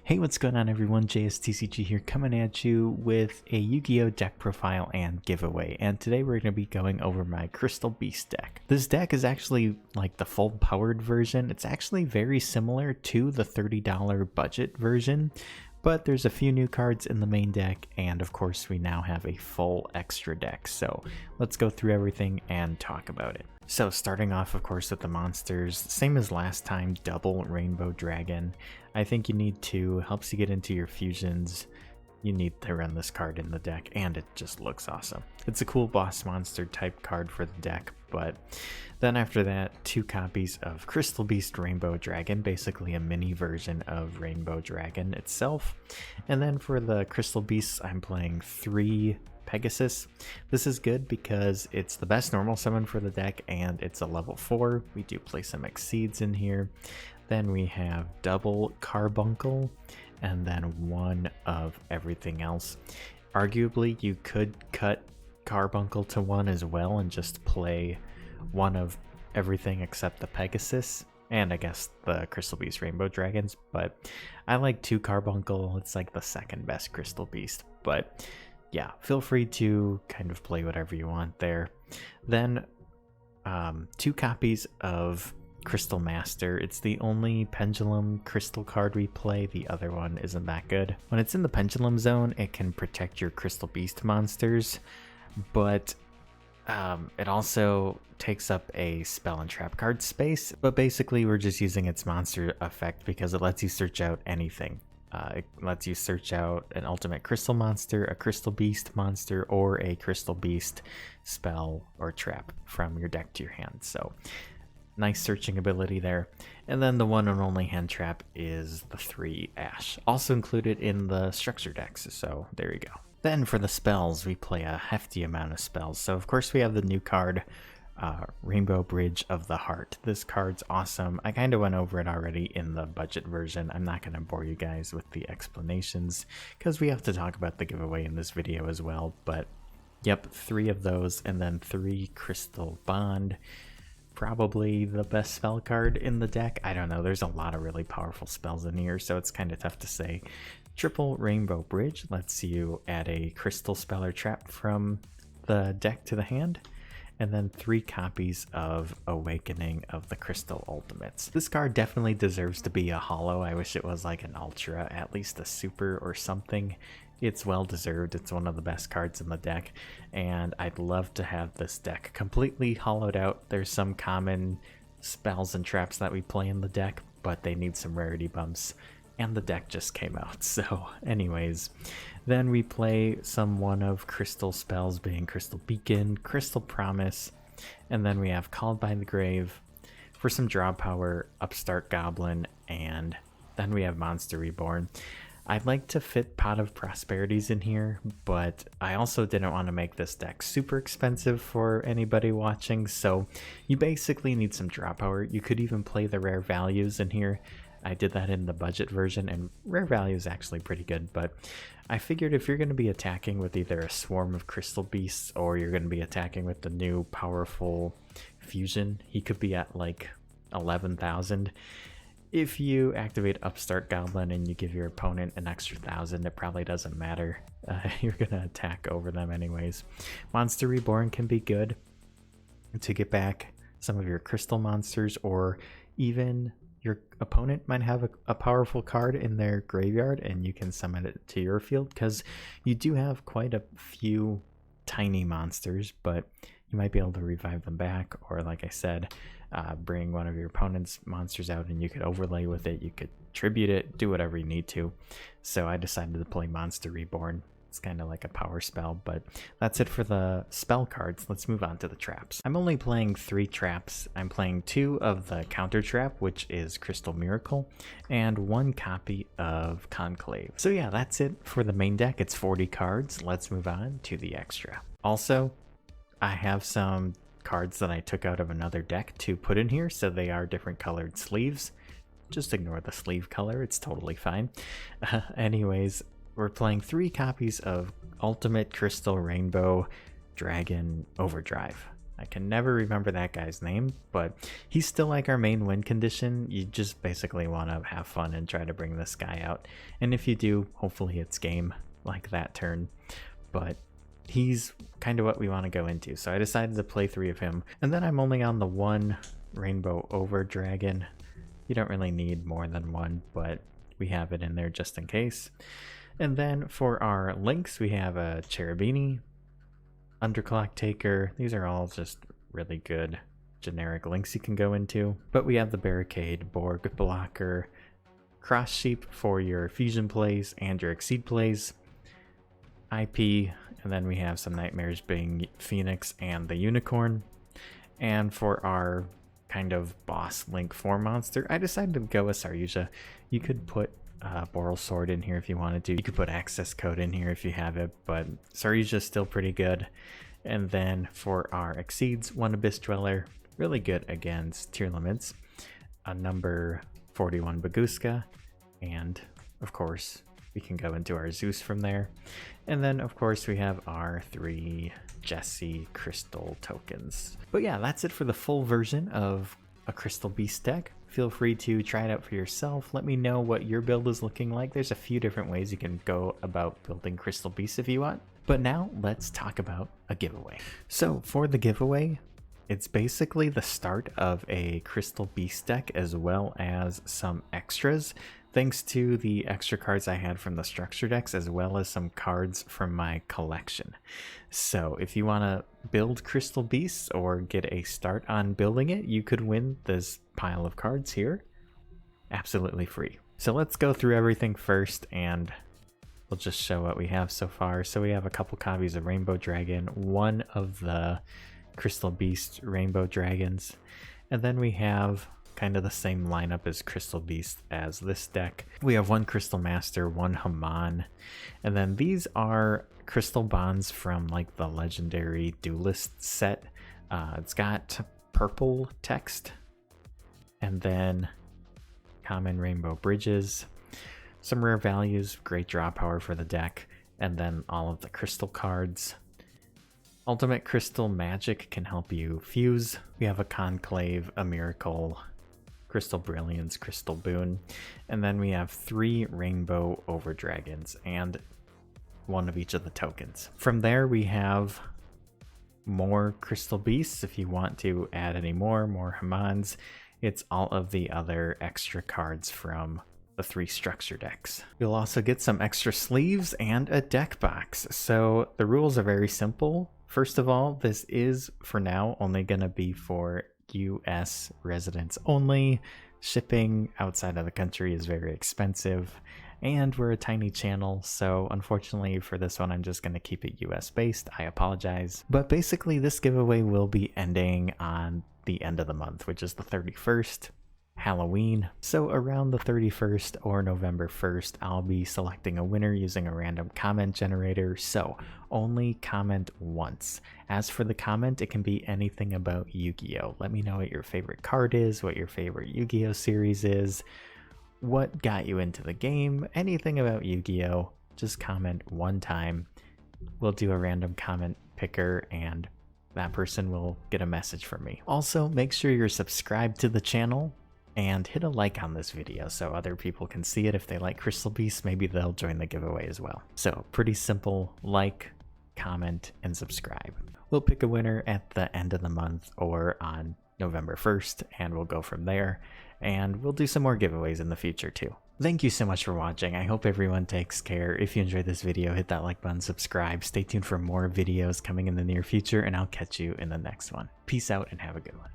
Hey, what's going on everyone? JSTCG here, coming at you with a Yu-Gi-Oh! Deck profile and giveaway. And today we're going to be going over my Crystal Beast deck. This deck is actually like the full powered version. It's actually very similar to the $30 budget version, but there's a few new cards in the main deck, and of course we now have a full extra deck. So let's go through everything and talk about it. So starting off, of course, with the monsters, same as last time, double Rainbow Dragon. I think you need to, helps you get into your fusions. You need to run this card in the deck, and it just looks awesome. It's a cool boss monster type card for the deck, but then after that, 2 copies of Crystal Beast Rainbow Dragon, basically a mini version of Rainbow Dragon itself. And then for the Crystal Beasts, I'm playing 3 Pegasus. This is good because it's the best normal summon for the deck, and it's a level 4. We do play some Exceeds in here. Then we have double Carbuncle, and then 1 of everything else. Arguably, you could cut Carbuncle to 1 as well and just play 1 of everything except the Pegasus, and I guess the Crystal Beast Rainbow Dragons, but I like 2 Carbuncle. It's like the second best Crystal Beast, but yeah, feel free to kind of play whatever you want there. Then 2 copies of Crystal Master. It's the only Pendulum Crystal card we play. The other one isn't that good. When it's in the Pendulum Zone, it can protect your Crystal Beast monsters, but it also takes up a spell and trap card space. But basically, we're just using its monster effect because it lets you search out anything. It lets you search out an ultimate crystal monster, a Crystal Beast monster, or a Crystal Beast spell or trap from your deck to your hand. So nice searching ability there. And then the one and only hand trap is the 3 Ash, also included in the structure decks, so there you go. Then for the spells, we play a hefty amount of spells. So of course we have the new card, Rainbow Bridge of the Heart. This card's awesome. I kind of went over it already in the budget version. I'm not going to bore you guys with the explanations because we have to talk about the giveaway in this video as well. But yep, 3 of those, and then 3 Crystal Bond. Probably the best spell card in the deck. I don't know, there's a lot of really powerful spells in here, so it's kind of tough to say. Triple Rainbow Bridge lets you add a crystal spell or trap from the deck to the hand, and then 3 copies of Awakening of the Crystal Ultimates. This card definitely deserves to be a holo. I wish it was like an ultra, at least a super or something. It's well deserved. It's one of the best cards in the deck, and I'd love to have this deck completely hollowed out. There's some common spells and traps that we play in the deck, but they need some rarity bumps, and the deck just came out. So anyways, then we play some 1 of crystal spells, being Crystal Beacon, Crystal Promise, and then we have Called by the Grave for some draw power, Upstart Goblin, and then we have Monster Reborn. I'd like to fit Pot of Prosperities in here, but I also didn't want to make this deck super expensive for anybody watching, so you basically need some draw power. You could even play the rare values in here. I did that in the budget version, and rare value is actually pretty good, but I figured if you're going to be attacking with either a swarm of Crystal Beasts or you're going to be attacking with the new powerful fusion, he could be at like 11,000. If you activate Upstart Goblin and you give your opponent an extra 1,000, it probably doesn't matter. You're going to attack over them anyways. Monster Reborn can be good to get back some of your crystal monsters, or even your opponent might have a powerful card in their graveyard and you can summon it to your field, because you do have quite a few tiny monsters, but you might be able to revive them back, or like I said, bring one of your opponent's monsters out and you could overlay with it, you could tribute it, do whatever you need to. So I decided to play Monster Reborn. It's kind of like a power spell, but that's it for the spell cards. Let's move on to the traps. I'm only playing 3 traps. I'm playing 2 of the counter trap, which is Crystal Miracle, and 1 copy of Conclave. So yeah, that's it for the main deck. It's 40 cards. Let's move on to the extra. Also, I have some cards that I took out of another deck to put in here, so they are different colored sleeves. Just ignore the sleeve color, it's totally fine. Anyways, we're playing 3 copies of Ultimate Crystal Rainbow Dragon Overdrive. I can never remember that guy's name, but he's still like our main win condition. You just basically want to have fun and try to bring this guy out. And if you do, hopefully it's game like that turn. But he's kind of what we want to go into. So I decided to play 3 of him. And then I'm only on the 1 Rainbow Over Dragon. You don't really need more than 1, but we have it in there just in case. And then for our links, we have a Cherubini, Underclock Taker. These are all just really good generic links you can go into. But we have the Barricade, Borg Blocker, Cross Sheep for your fusion plays and your exceed plays, IP, and then we have some Nightmares being Phoenix and the Unicorn. And for our kind of boss link 4 monster, I decided to go with Saryuja. You could put Boral Sword in here if you wanted to. You could put access code in here if you have it, but Saryuja is still pretty good. And then for our exceeds, 1 Abyss Dweller, really good against tier limits. A number 41 Baguska, and of course we can go into our Zeus from there. And then of course we have our 3 Jesse Crystal tokens. But yeah, that's it for the full version of a Crystal Beast deck. Feel free to try it out for yourself. Let me know what your build is looking like. There's a few different ways you can go about building Crystal Beasts if you want. But now let's talk about a giveaway. So for the giveaway, it's basically the start of a Crystal Beast deck as well as some extras, thanks to the extra cards I had from the structure decks as well as some cards from my collection. So if you want to build Crystal Beasts or get a start on building it, you could win this pile of cards here absolutely free. So let's go through everything first and we'll just show what we have so far. So we have a couple copies of Rainbow Dragon, 1 of the Crystal Beast Rainbow Dragons, and then we have kind of the same lineup as Crystal Beast as this deck. We have 1 Crystal Master, 1 Haman, and then these are Crystal Bonds from like the legendary Duelist set. It's got purple text, and then common Rainbow Bridges, some rare values, great draw power for the deck, and then all of the crystal cards. Ultimate Crystal Magic can help you fuse. We have a Conclave, a Miracle, Crystal Brilliance, Crystal Boon, and then we have 3 Rainbow Over Dragons and 1 of each of the tokens. From there we have more Crystal Beasts if you want to add any more Hamans. It's all of the other extra cards from the 3 structure decks. You'll also get some extra sleeves and a deck box. So the rules are very simple. First of all, this is for now only going to be for US residents only. Shipping outside of the country is very expensive, and we're a tiny channel, so unfortunately for this one I'm just going to keep it US based. I apologize. But basically this giveaway will be ending on the end of the month, which is the 31st, Halloween. So around the 31st or November 1st, I'll be selecting a winner using a random comment generator. So only comment once. As for the comment, it can be anything about Yu-Gi-Oh! Let me know what your favorite card is, what your favorite Yu-Gi-Oh! Series is, what got you into the game, anything about Yu-Gi-Oh! Just comment one time. We'll do a random comment picker and that person will get a message from me. Also, make sure you're subscribed to the channel and hit a like on this video so other people can see it. If they like Crystal Beasts, maybe they'll join the giveaway as well. So pretty simple: like, comment, and subscribe. We'll pick a winner at the end of the month or on November 1st, and we'll go from there. And we'll do some more giveaways in the future too. Thank you so much for watching. I hope everyone takes care. If you enjoyed this video, hit that like button, subscribe. Stay tuned for more videos coming in the near future, and I'll catch you in the next one. Peace out and have a good one.